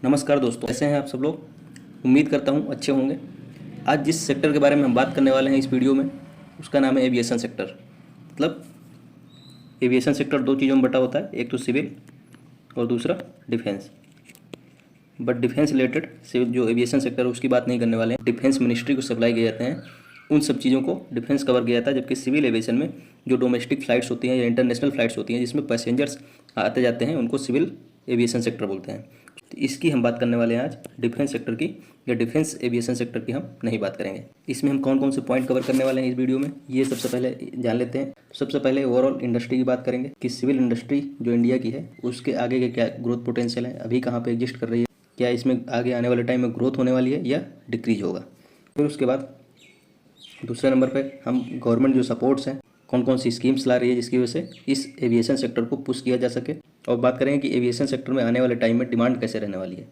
नमस्कार दोस्तों, कैसे हैं आप सब लोग। उम्मीद करता हूं अच्छे होंगे। आज जिस सेक्टर के बारे में हम बात करने वाले हैं इस वीडियो में, उसका नाम है एविएशन सेक्टर। मतलब एविएशन सेक्टर दो चीज़ों में बटा होता है, एक तो सिविल और दूसरा defence. But defence related civil जो एविएशन सेक्टर है उसकी बात नहीं करने वाले हैं। डिफेंस मिनिस्ट्री को सप्लाई किए जाते हैं, उन सब चीज़ों को डिफेंस कवर किया जाता है। जबकि सिविल एविएशन में जो डोमेस्टिक फ़्लाइट्स होती हैं या इंटरनेशनल फ़्लाइट्स होती हैं जिसमें पैसेंजर्स आते जाते हैं, उनको सिविल एविएशन सेक्टर बोलते हैं। तो इसकी हम बात करने वाले हैं आज, डिफेंस सेक्टर की या डिफेंस एविएशन सेक्टर की हम नहीं बात करेंगे। इसमें हम कौन कौन से पॉइंट कवर करने वाले हैं इस वीडियो में, ये सबसे पहले जान लेते हैं। सबसे पहले ओवरऑल इंडस्ट्री की बात करेंगे कि सिविल इंडस्ट्री जो इंडिया की है उसके आगे के क्या ग्रोथ पोटेंशियल है, अभी कहाँ पे एग्जिस्ट कर रही है, क्या इसमें आगे आने वाले टाइम में ग्रोथ होने वाली है या डिक्रीज होगा। फिर उसके बाद दूसरे नंबर पे हम गवर्नमेंट जो सपोर्ट्स हैं, कौन कौन सी स्कीम्स ला रही है जिसकी वजह से इस एविएशन सेक्टर को पुश किया जा सके, और बात करेंगे कि एविएशन सेक्टर में आने वाले टाइम में डिमांड कैसे रहने वाली है।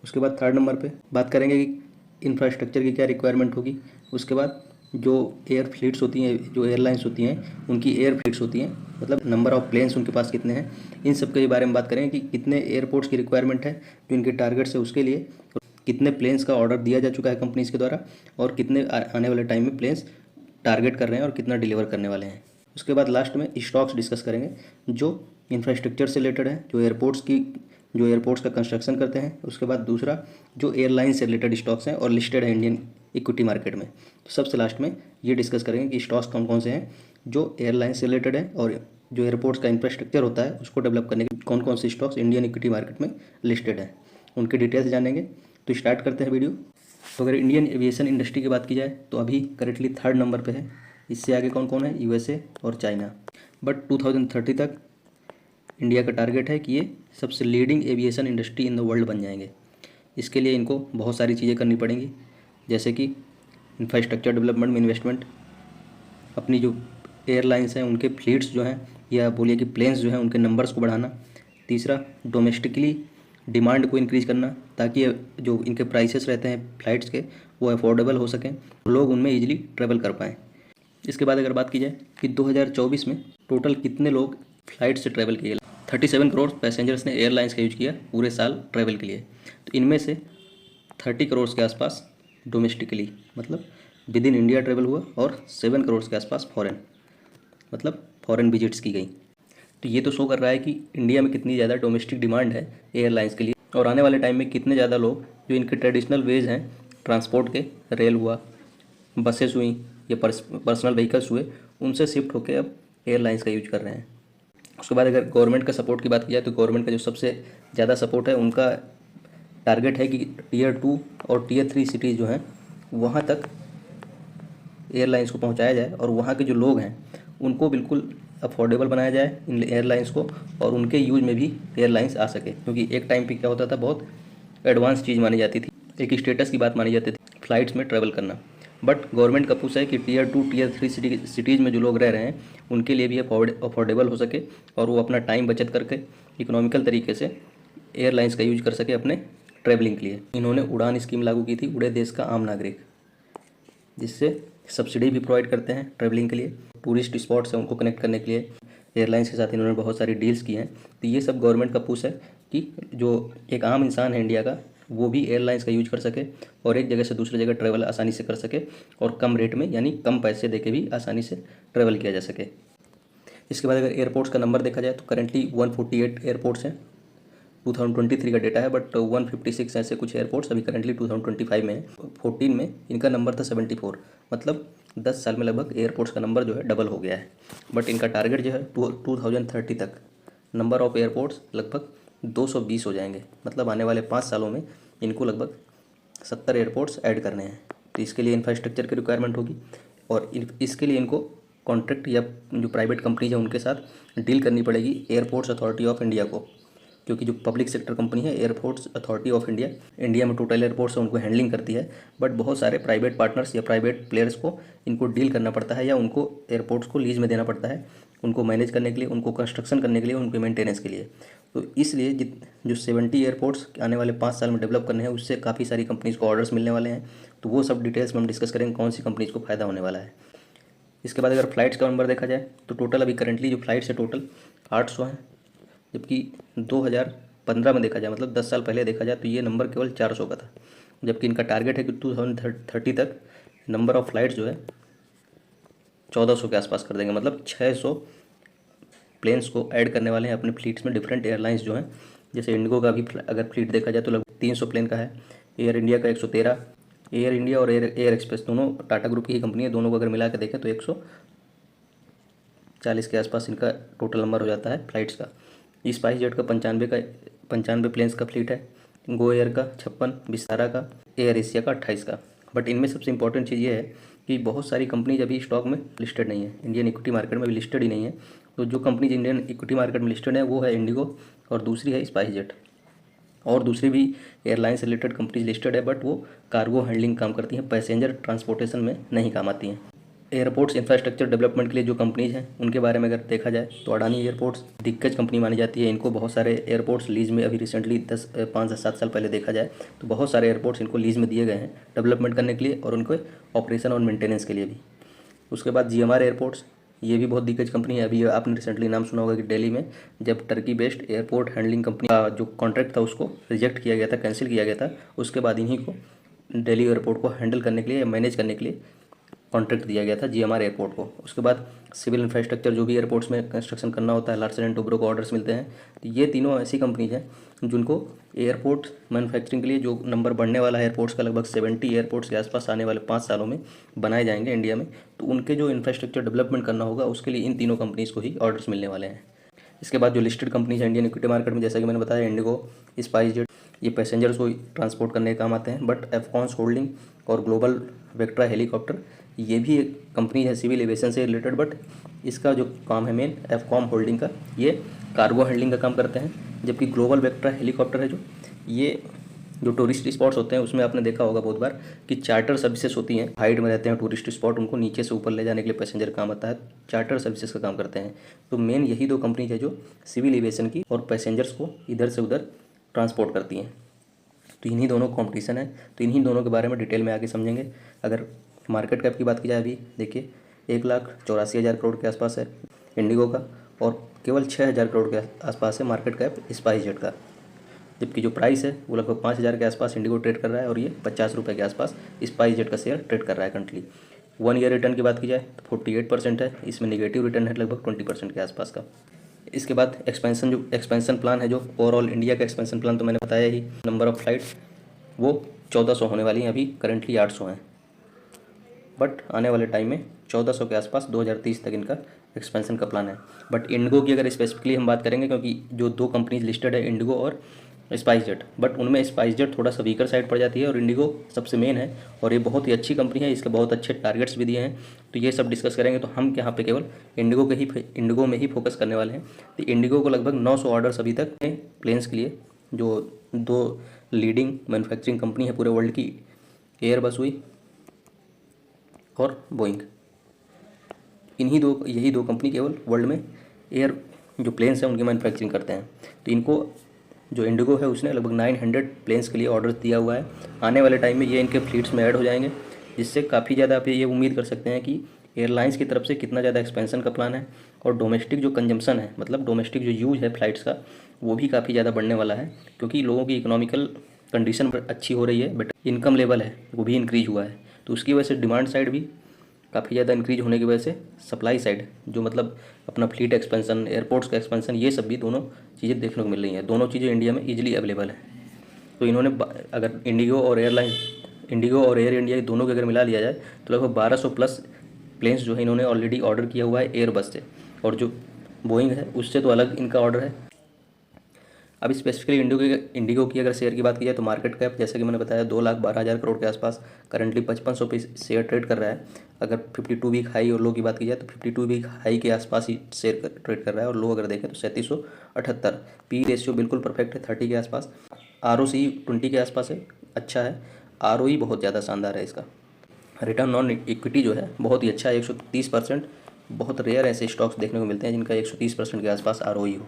उसके बाद थर्ड नंबर पे बात करेंगे कि इंफ्रास्ट्रक्चर की क्या रिक्वायरमेंट होगी। उसके बाद जो एयर फ्लीट्स होती हैं, जो एयरलाइंस होती हैं, उनकी एयर फ्लीट्स होती हैं, मतलब नंबर ऑफ प्लेन्स उनके पास कितने हैं, इन सब के बारे में बात करेंगे कि कितने एयरपोर्ट्स की रिक्वायरमेंट है जो इनके टारगेट्स है उसके लिए, कितने प्लेन्स का ऑर्डर दिया जा चुका है कंपनीज के द्वारा, और कितने आने वाले टाइम में प्लेन्स टारगेट कर रहे हैं और कितना डिलीवर करने वाले हैं। उसके बाद लास्ट में स्टॉक्स डिस्कस करेंगे जो इंफ्रास्ट्रक्चर से रिलेटेड है, जो एयरपोर्ट्स का कंस्ट्रक्शन करते हैं। उसके बाद दूसरा जो एयरलाइन से रिलेटेड स्टॉक्स हैं और लिस्टेड है इंडियन इक्विटी मार्केट में। तो सबसे लास्ट में ये डिस्कस करेंगे कि स्टॉक्स कौन कौन से हैं जो एयरलाइन से रिलेटेड है और जो एयरपोर्ट्स का इंफ्रास्ट्रक्चर होता है उसको डेवलप करने के कौन कौन से स्टॉक्स इंडियन इक्विटी मार्केट में लिस्टेड है, उनकी डिटेल्स जानेंगे। तो स्टार्ट करते हैं वीडियो। तो अगर इंडियन एविएशन इंडस्ट्री की बात की जाए तो अभी करेंटली थर्ड नंबर पे है। इससे आगे कौन कौन है, यूएसए और चाइना। बट 2030 तक इंडिया का टारगेट है कि ये सबसे leading aviation industry in the world बन जाएंगे। इसके लिए इनको बहुत सारी चीज़ें करनी पड़ेंगी, जैसे कि इंफ्रास्ट्रक्चर डेवलपमेंट में इन्वेस्टमेंट, अपनी जो एयरलाइंस हैं उनके फ्लीट्स जो हैं या बोलिए कि प्लेन्स जो हैं उनके नंबर्स को बढ़ाना। तीसरा, डोमेस्टिकली डिमांड को इंक्रीज़ करना ताकि जो इनके प्राइसेस रहते हैं फ्लाइट्स के वो अफोर्डेबल हो सकें, लोग उनमें ईजिली ट्रेवल कर पाएँ। इसके बाद अगर बात की जाए कि 2024 में टोटल कितने लोग फ्लाइट से ट्रैवल किए, 37 करोड़ पैसेंजर्स ने एयरलाइंस का यूज किया पूरे साल ट्रैवल के लिए। तो इनमें से 30 करोड़ के आसपास डोमेस्टिकली मतलब विद इन इंडिया ट्रैवल हुआ, और 7 करोड़ के आसपास फॉरेन मतलब फॉरेन विजिट्स की गई। तो ये तो शो कर रहा है कि इंडिया में कितनी ज़्यादा डोमेस्टिक डिमांड है एयरलाइंस के लिए, और आने वाले टाइम में कितने ज़्यादा लोग जो इनके ट्रेडिशनल वेज हैं ट्रांसपोर्ट के, रेल हुआ, बसेस हुई या पर्सनल व्हीकल्स हुए, उनसे शिफ्ट होकर अब एयरलाइंस का यूज कर रहे हैं। उसके बाद अगर गवर्नमेंट का सपोर्ट की बात की जाए तो गवर्नमेंट का जो सबसे ज़्यादा सपोर्ट है, उनका टारगेट है कि टीयर 2 और टीयर 3 सिटीज़ जो हैं वहाँ तक एयरलाइंस को पहुँचाया जाए, और वहाँ के जो लोग हैं उनको बिल्कुल अफोर्डेबल बनाया जाए इन एयरलाइंस को, और उनके यूज में भी एयरलाइंस आ सके। क्योंकि एक टाइम पे क्या होता था, बहुत एडवांस चीज़ मानी जाती थी, एक स्टेटस की बात मानी जाती थी फ्लाइट्स में ट्रैवल करना। बट गवर्नमेंट का पुश है कि टीयर 2 टीयर 3 सिटीज़ में जो लोग रह रहे हैं उनके लिए भी अफोर्डेबल हो सके, और वो अपना टाइम बचत करके इकोनॉमिकल तरीके से एयरलाइंस का यूज कर सके अपने ट्रैवलिंग के लिए। इन्होंने उड़ान स्कीम लागू की थी, उड़े देश का आम नागरिक, जिससे सब्सिडी भी प्रोवाइड करते हैं ट्रैवलिंग के लिए। टूरिस्ट स्पॉट्स हैं उनको कनेक्ट करने के लिए एयरलाइंस के साथ इन्होंने बहुत सारी डील्स की हैं। तो ये सब गवर्नमेंट का पुश है कि जो एक आम इंसान है इंडिया का, वो भी एयरलाइंस का यूज कर सके और एक जगह से दूसरी जगह ट्रैवल आसानी से कर सके, और कम रेट में यानी कम पैसे दे के भी आसानी से ट्रैवल किया जा सके। इसके बाद अगर एयरपोर्ट्स का नंबर देखा जाए तो करेंटली 148 एयरपोर्ट्स हैं, 2023 का डेटा है। बट 156 ऐसे कुछ एयरपोर्ट्स अभी करेंटली 2025 में है। 14 में इनका नंबर था 74, मतलब 10 साल में लगभग एयरपोर्ट्स का नंबर जो है डबल हो गया है। बट इनका टारगेट जो है 2030 तक नंबर ऑफ एयरपोर्ट्स लगभग 220 हो जाएंगे, मतलब आने वाले 5 सालों में इनको लगभग 70 एयरपोर्ट्स ऐड करने हैं। तो इसके लिए इंफ्रास्ट्रक्चर की रिक्वायरमेंट होगी, और इसके लिए इनको कॉन्ट्रैक्ट या जो प्राइवेट कंपनीज है उनके साथ डील करनी पड़ेगी एयरपोर्ट्स अथॉरिटी ऑफ इंडिया को, क्योंकि जो पब्लिक सेक्टर कंपनी है airports authority of India, India में टोटल एयरपोर्ट्स है उनको हैंडलिंग करती है। बट बहुत सारे प्राइवेट पार्टनर्स या प्राइवेट प्लेयर्स को इनको डील करना पड़ता है, या उनको एयरपोर्ट्स को लीज में देना पड़ता है, उनको मैनेज करने के लिए, उनको कंस्ट्रक्शन करने के लिए, उनके मेंटेनेंस के लिए। तो इसलिए जो 70 एयरपोर्ट्स आने वाले 5 साल में डेवलप करने हैं, उससे काफ़ी सारी कंपनीज़ को ऑर्डर्स मिलने वाले हैं। तो वो सब डिटेल्स में हम डिस्कस करेंगे कौन सी कंपनीज़ को फ़ायदा होने वाला है। इसके बाद अगर फ़्लाइट्स का नंबर देखा जाए तो टोटल अभी करेंटली जो फ़्लाइट्स है टोटल 800 हैं, जबकि 2015 में देखा जाए, मतलब 10 साल पहले देखा जाए, तो ये नंबर केवल 400 का था, जबकि इनका टारगेट है कि 2030 तक नंबर ऑफ फ्लाइट्स जो है 1400 के आसपास कर देंगे। मतलब 600 प्लेन्स को ऐड करने वाले हैं अपने फ्लीट्स में। डिफरेंट एयरलाइंस जो हैं, जैसे इंडिगो का भी अगर फ्लीट देखा जाए तो लगभग 300 प्लेन का है, एयर इंडिया का 113, एयर इंडिया और एयर एक्सप्रेस दोनों टाटा ग्रुप की ही कंपनी है, दोनों को अगर मिला के देखें तो 140 के आसपास इनका टोटल नंबर हो जाता है फ्लाइट्स का। स्पाइस जेट का 95 प्लेन्स का फ्लीट है, गो एयर का 56, विस्तारा का, एयर एशिया का 28 का। बट इनमें सबसे इंपॉर्टेंट चीज़ ये है कि बहुत सारी कंपनीज अभी स्टॉक में लिस्टेड नहीं है, इंडियन इक्विटी मार्केट में भी लिस्टेड ही नहीं है। तो जो कंपनीज इंडियन इक्विटी मार्केट में लिस्टेड है वो है इंडिगो और दूसरी है स्पाइस जेट, और दूसरी भी एयरलाइन से रिलेटेड कंपनीज लिस्टेड है, बट वो कार्गो हैंडलिंग काम करती हैं, पैसेंजर ट्रांसपोर्टेशन में नहीं काम आती हैं। एयरपोर्ट्स इंफ्रास्ट्रक्चर डेवलपमेंट के लिए जो कंपनीज हैं उनके बारे में अगर देखा जाए तो अडानी एयरपोर्ट्स दिग्गज कंपनी मानी जाती है। इनको बहुत सारे एयरपोर्ट्स लीज में अभी रिसेंटली 5 से 7 साल पहले देखा जाए तो बहुत सारे एयरपोर्ट्स इनको लीज में दिए गए हैं डेवलपमेंट करने के लिए और उनके ऑपरेशन और मेंटेनेंस के लिए भी। उसके बाद GMR एयरपोर्ट्स, ये भी बहुत दिग्गज कंपनी है। अभी आपने रिसेंटली नाम सुना होगा कि दिल्ली में जब Turkey based airport handling company का जो कॉन्ट्रैक्ट था उसको रिजेक्ट किया गया था, कैंसिल किया गया था, उसके बाद इन्हीं को दिल्ली एयरपोर्ट को हैंडल करने के लिए या मैनेज करने के लिए कॉन्ट्रैक्ट दिया गया था GMR एयरपोर्ट को। उसके बाद सिविल इंफ्रास्ट्रक्चर जो भी एयरपोर्ट्स में कंस्ट्रक्शन करना होता है, लार्सन एंड टुब्रो को ऑर्डर्स मिलते हैं। तो ये तीनों ऐसी कंपनीज हैं जिनको एयरपोर्ट मैन्युफैक्चरिंग के लिए जो नंबर बढ़ने वाला है एयरपोर्ट्स का, लगभग 70 एयरपोर्ट्स के आसपास आने वाले 5 सालों में बनाए जाएंगे इंडिया में, तो उनके जो इंफ्रास्ट्रक्चर डेवलपमेंट करना होगा उसके लिए इन तीनों कंपनीज़ को ही ऑर्डर्स मिलने वाले हैं। इसके बाद जो लिस्टेड कंपनीज है इंडियन इक्विटी मार्केट में, जैसा कि मैंने बताया इंडिगो, स्पाइस जेट, ये पैसेंजर्स को ट्रांसपोर्ट करने के काम आते हैं। बट एफकॉन्स होल्डिंग और ग्लोबल वेक्ट्रा हेलीकॉप्टर, ये भी एक कंपनी है सिविल एविएशन से रिलेटेड, बट इसका जो काम है मेन एफकॉम होल्डिंग का, ये कार्गो हैंडलिंग का काम करते हैं। जबकि ग्लोबल वेक्ट्रा हेलीकॉप्टर है ये जो टूरिस्ट स्पॉट्स होते हैं उसमें आपने देखा होगा बहुत बार कि चार्टर सर्विसेज होती हैं, हाइट में रहते हैं टूरिस्ट स्पॉट, उनको नीचे से ऊपर ले जाने के लिए पैसेंजर काम आता है, चार्टर सर्विसेज का काम करते हैं। तो मेन यही दो कंपनीज है जो सिविल एविएशन की और पैसेंजर्स को इधर से उधर ट्रांसपोर्ट करती हैं। तो इन्हीं दोनों कॉम्पिटिशन है, तो इन्हीं दोनों के बारे में डिटेल में आगे समझेंगे। अगर मार्केट कैप की बात की जाए, अभी देखिए 1,84,000 करोड़ के आसपास है इंडिगो का, और केवल 6,000 करोड़ के आसपास है मार्केट कैप स्पाइस जेट का। जबकि जो प्राइस है वो लगभग 5,000 के आसपास इंडिगो ट्रेड कर रहा है, और ये 50 रुपये के आसपास स्पाइस जेट का शेयर ट्रेड कर रहा है करंटली। 1 ईयर रिटर्न की बात की जाए तो 48% है, इसमें निगेटिव रिटर्न है लगभग 20% के आसपास का। इसके बाद एक्सपेंशन प्लान है, जो ओवरऑल इंडिया का एक्सपेंशन प्लान तो मैंने बताया ही। नंबर ऑफ फ्लाइट्स वो 1400 होने वाली हैं, अभी करंटली 800 हैं, बट आने वाले टाइम में 1400 के आसपास 2030 तक इनका एक्सपेंशन का प्लान है। बट इंडिगो की अगर स्पेसिफिकली हम बात करेंगे, क्योंकि जो दो कंपनीज लिस्टेड है इंडिगो और स्पाइस जेट, बट उनमें स्पाइस जेट थोड़ा सा वीकर साइड पड़ जाती है और इंडिगो सबसे मेन है, और ये बहुत ही अच्छी कंपनी है, इसके बहुत अच्छे टारगेट्स भी दिए हैं। तो ये सब डिस्कस करेंगे। तो हम यहाँ पे केवल इंडिगो में ही फोकस करने वाले हैं। तो इंडिगो को लगभग 900 ऑर्डर्स अभी तक हैं प्लेन्स के लिए, जो दो लीडिंग मैन्युफैक्चरिंग कंपनी है पूरे वर्ल्ड की, एयरबस हुई और बोइंग। यही दो कंपनी केवल वर्ल्ड में एयर जो प्लेन्स हैं उनकी मैन्युफैक्चरिंग करते हैं। तो इनको जो इंडिगो है उसने लगभग 900 प्लेन्स के लिए ऑर्डर दिया हुआ है। आने वाले टाइम में ये इनके फ्लीट्स में ऐड हो जाएंगे, जिससे काफ़ी ज़्यादा आप ये उम्मीद कर सकते हैं कि एयरलाइंस की तरफ से कितना ज़्यादा एक्सपेंशन का प्लान है, और डोमेस्टिक जो कंजम्पशन है, मतलब डोमेस्टिक जो यूज है फ्लाइट्स का, वो भी काफ़ी ज़्यादा बढ़ने वाला है, क्योंकि लोगों की इकोनॉमिकल कंडीशन अच्छी हो रही है, बट इनकम लेवल है वो भी इंक्रीज हुआ है। तो उसकी वजह से डिमांड साइड भी काफ़ी ज़्यादा इंक्रीज होने की वजह से सप्लाई साइड, जो मतलब अपना फ्लीट एक्सपेंशन, एयरपोर्ट्स का एक्सपेंशन, ये सब भी दोनों चीज़ें देखने को मिल रही हैं। दोनों चीज़ें इंडिया में ईजिली अवेलेबल है। तो इन्होंने अगर इंडिगो और एयर इंडिया दोनों के अगर मिला लिया जाए तो लगभग 1200 प्लस प्लेन्स जो है इन्होंने ऑलरेडी ऑर्डर किया हुआ है एयरबस से, और जो बोइंग है उससे तो अलग इनका ऑर्डर है। अब स्पेसिफिकली इंडिगो की अगर शेयर की बात की जाए तो मार्केट कैप, जैसे कि मैंने बताया, 2,12,000 करोड़ के आसपास करंटली 5500 पे शेयर ट्रेड कर रहा है। अगर 52 वीक हाई और लो की बात की जाए तो 52 वीक हाई के आसपास ही शेयर ट्रेड कर रहा है, और लो अगर देखें तो 3778। पी रेशियो बिल्कुल परफेक्ट है 30 के आसपास। ROC 20 के आसपास है, अच्छा है। ROE बहुत ज़्यादा शानदार है इसका। रिटर्न ऑन इक्विटी जो है बहुत ही अच्छा है, 130%। बहुत रेयर ऐसे स्टॉक्स देखने को मिलते हैं जिनका 130% के आसपास ROE हो।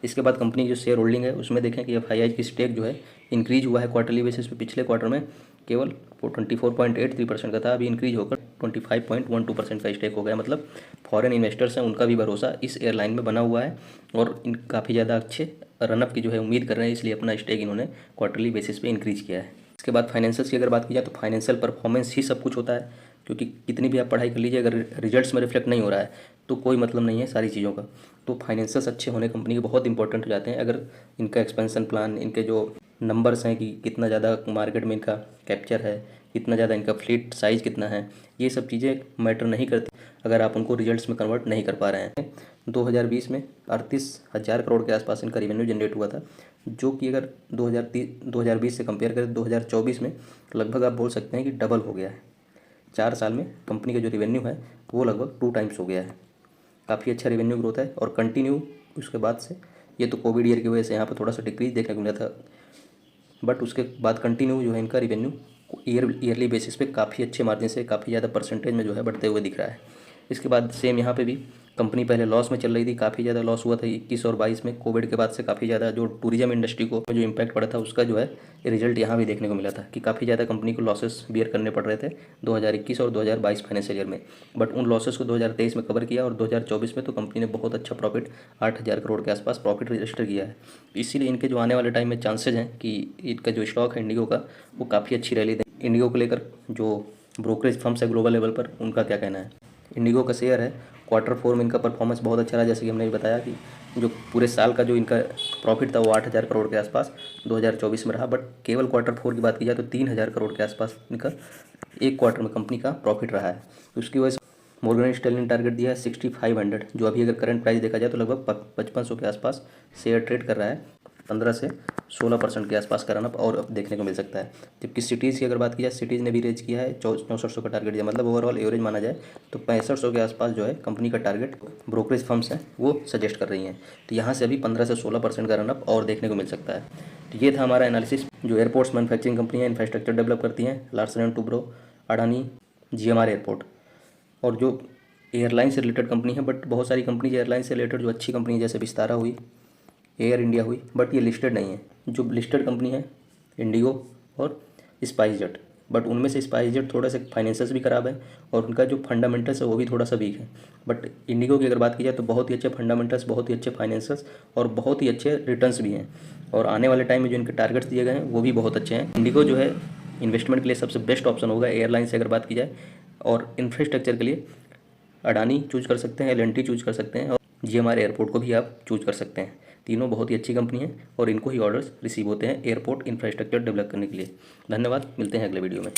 इसके बाद कंपनी जो शेयर होल्डिंग है उसमें देखें कि FII की स्टेक जो है इंक्रीज हुआ है क्वार्टरली बेसिस पे। पिछले क्वार्टर में केवल 24.83% का था, अभी इंक्रीज होकर 25.12% का स्टेक हो गया। मतलब फॉरेन इन्वेस्टर्स हैं, उनका भी भरोसा इस एयरलाइन में बना हुआ है, और इन काफ़ी ज़्यादा अच्छे रनअप की जो है उम्मीद कर रहे हैं, इसलिए अपना स्टेक इन्होंने क्वार्टरली बेसिस पे इंक्रीज किया है। इसके बाद फाइनेंशियल्स की अगर बात की जाए तो फाइनेंशियल परफॉर्मेंस ही सब कुछ होता है, क्योंकि कितनी भी आप पढ़ाई कर लीजिए अगर रिजल्ट्स में रिफ्लेक्ट नहीं हो रहा है तो कोई मतलब नहीं है सारी चीज़ों का। तो फाइनेंशियल्स अच्छे होने कंपनी के बहुत इंपॉर्टेंट हो जाते हैं। अगर इनका एक्सपेंशन प्लान, इनके जो नंबर्स हैं कि कितना ज़्यादा मार्केट में इनका कैप्चर है, कितना ज़्यादा इनका फ्लीट साइज़ कितना है, ये सब चीज़ें मैटर नहीं करती अगर आप उनको रिजल्ट्स में कन्वर्ट नहीं कर पा रहे हैं। 2020 में 38,000 करोड़ के आसपास इनका रेवेन्यू जनरेट हुआ था, जो कि अगर 2020 से कंपेयर करें 2024 में लगभग आप बोल सकते हैं कि डबल हो गया है। 4 साल में कंपनी का जो रेवेन्यू है वो लगभग 2 टाइम्स हो गया है। काफ़ी अच्छा रेवेन्यू ग्रोथ है और कंटिन्यू उसके बाद से, ये तो कोविड ईयर की वजह से यहाँ पर थोड़ा सा डिक्रीज देखने को मिला था, बट उसके बाद कंटिन्यू जो है इनका रेवेन्यू ईयरली बेसिस पे काफ़ी अच्छे मार्जिन से, काफ़ी ज़्यादा परसेंटेज में जो है बढ़ते हुए दिख रहा है। इसके बाद सेम यहाँ पे भी कंपनी पहले लॉस में चल रही थी, काफ़ी ज़्यादा लॉस हुआ था 21 और 22 में। कोविड के बाद से काफ़ी ज़्यादा जो टूरिज्म इंडस्ट्री को जो इम्पैक्ट पड़ा था उसका जो है रिजल्ट यहाँ भी देखने को मिला था कि काफ़ी ज़्यादा कंपनी को लॉसेस बियर करने पड़ रहे थे 2021 और 2022 फाइनेंशियल ईयर में, बट उन लॉसेस को 2023 में कवर किया और 2024 में तो कंपनी ने बहुत अच्छा प्रॉफिट 8,000 करोड़ के आसपास प्रॉफिट रजिस्टर किया है। इसीलिए इनके जो आने वाले टाइम में चांसेज हैं कि इनका जो स्टॉक है इंडिगो का वो काफ़ी अच्छी रैली दें। इंडिगो को लेकर जो ब्रोकरेज फर्म्स है ग्लोबल लेवल पर, उनका क्या कहना है? इंडिगो का शेयर है, Q4 में इनका परफॉर्मेंस बहुत अच्छा रहा, जैसे कि हमने भी बताया कि जो पूरे साल का जो इनका प्रॉफिट था वो 8,000 करोड़ के आसपास 2024 में रहा, बट केवल Q4 की बात की जाए तो 3,000 करोड़ के आसपास इनका एक क्वार्टर में कंपनी का प्रॉफिट रहा है। तो उसकी वजह से मॉर्गन स्टैनली ने टारगेट दिया है 6,500, जो अभी अगर करंट प्राइस देखा जाए तो लगभग 5,500 के आसपास शेयर ट्रेड कर रहा है। 15 से 16% के आसपास का रनअप और अब देखने को मिल सकता है। जबकि सिटीज़ की अगर बात की जाए, सिटीज़ ने भी रेज किया है 6400 का टारगेट दिया, मतलब ओवरऑल एवरेज माना जाए तो 6500 के आसपास जो है कंपनी का टारगेट ब्रोकरेज फर्म्स हैं वो सजेस्ट कर रही हैं। तो यहाँ से अभी 15 से 16% का रनअप और देखने को मिल सकता है। तो ये था हमारा एनालिसिस। जो एयरपोर्ट्स मैन्युफैक्चरिंग कंपनी है, इंफ्रास्ट्रक्चर डेवलप करती हैं, Larsen and Toubro, Adani, GMR airport, और जो एयरलाइन से रिलेटेड कंपनी है, बट बहुत सारी कंपनी एयरलाइन से रिलेटेड जो अच्छी कंपनी है जैसे विस्तारा हुई, एयर इंडिया हुई, बट ये लिस्टेड नहीं है। जो लिस्टेड कंपनी है इंडिगो और स्पाइसजेट, बट उनमें से स्पाइसजेट थोड़ा सा फाइनेंशियल्स भी ख़राब है और उनका जो फंडामेंटल्स है वो भी थोड़ा सा वीक है। बट इंडिगो की अगर बात की जाए तो बहुत ही अच्छे फंडामेंटल्स, बहुत ही अच्छे फाइनेंशियल्स और बहुत ही अच्छे रिटर्न्स भी हैं, और आने वाले टाइम में जो इनके टारगेट्स दिए गए हैं वो भी बहुत अच्छे हैं। इंडिगो जो है इन्वेस्टमेंट के लिए सबसे बेस्ट ऑप्शन होगा एयरलाइन से अगर बात की जाए, और इंफ्रास्ट्रक्चर के लिए अडानी चूज कर सकते हैं, L&T चूज कर सकते हैं, और GMR एयरपोर्ट को भी आप चूज कर सकते हैं। तीनों बहुत ही अच्छी कंपनी है और इनको ही ऑर्डर्स रिसीव होते हैं एयरपोर्ट इंफ्रास्ट्रक्चर डेवलप करने के लिए। धन्यवाद, मिलते हैं अगले वीडियो में।